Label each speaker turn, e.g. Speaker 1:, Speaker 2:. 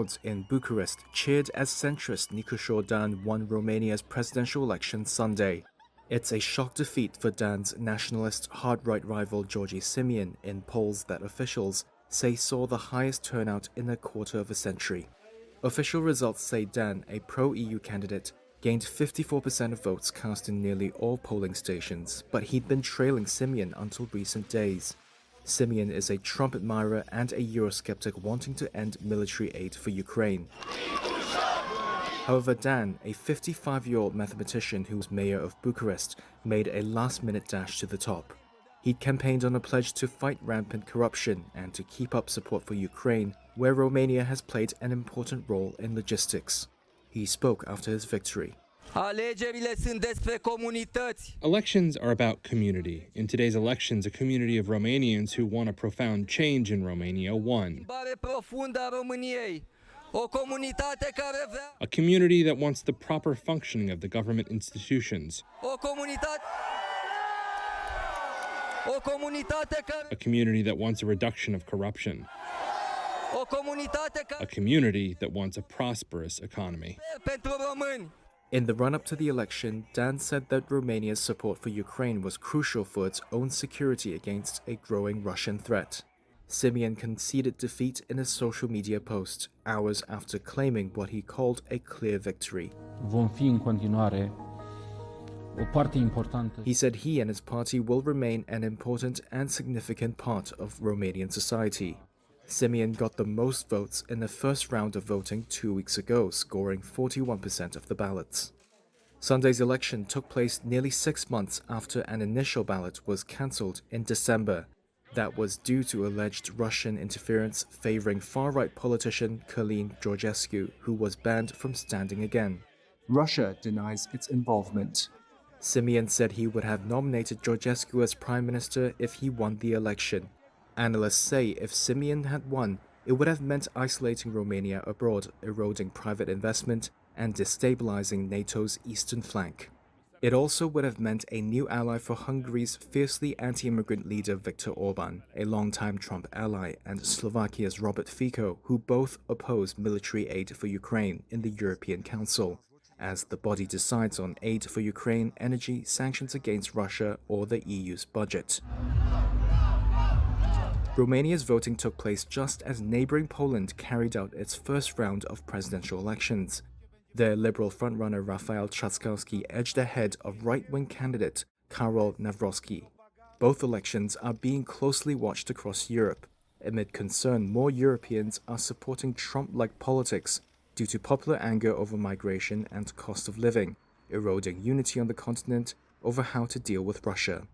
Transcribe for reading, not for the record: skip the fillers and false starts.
Speaker 1: Crowds in Bucharest cheered as centrist Nicusor Dan won Romania's presidential election Sunday. It's a shock defeat for Dan's nationalist hard-right rival George Simion in polls that officials say saw the highest turnout in a quarter of a century. Official results say Dan, a pro-EU candidate, gained 54% of votes cast in nearly all polling stations, but he'd been trailing Simion until recent days. Simion is a Trump admirer and a Eurosceptic wanting to end military aid for Ukraine. However, Dan, a 55-year-old mathematician who was mayor of Bucharest, made a last-minute dash to the top. He'd campaigned on a pledge to fight rampant corruption and to keep up support for Ukraine, where Romania has played an important role in logistics. He spoke after his victory.
Speaker 2: Elections are about community. In today's elections, a community of Romanians who want a profound change in Romania won. A community that wants the proper functioning of the government institutions. A community that wants a reduction of corruption. A community that wants a prosperous economy.
Speaker 1: In the run-up to the election, Dan said that Romania's support for Ukraine was crucial for its own security against a growing Russian threat. Simion conceded defeat in a social media post, hours after claiming what he called a clear victory. He said he and his party will remain an important and significant part of Romanian society. Simion got the most votes in the first round of voting 2 weeks ago, scoring 41% of the ballots. Sunday's election took place nearly 6 months after an initial ballot was cancelled in December. That was due to alleged Russian interference favoring far-right politician Călin Georgescu, who was banned from standing again. Russia denies its involvement. Simion said he would have nominated Georgescu as prime minister if he won the election. Analysts say if Simion had won, it would have meant isolating Romania abroad, eroding private investment, and destabilizing NATO's eastern flank. It also would have meant a new ally for Hungary's fiercely anti-immigrant leader Viktor Orban, a longtime Trump ally, and Slovakia's Robert Fico, who both oppose military aid for Ukraine in the European Council, as the body decides on aid for Ukraine, energy, sanctions against Russia, or the EU's budget. Romania's voting took place just as neighboring Poland carried out its first round of presidential elections. Their liberal frontrunner Rafał Trzaskowski edged ahead of right-wing candidate Karol Nawrocki. Both elections are being closely watched across Europe, amid concern more Europeans are supporting Trump-like politics due to popular anger over migration and cost of living, eroding unity on the continent over how to deal with Russia.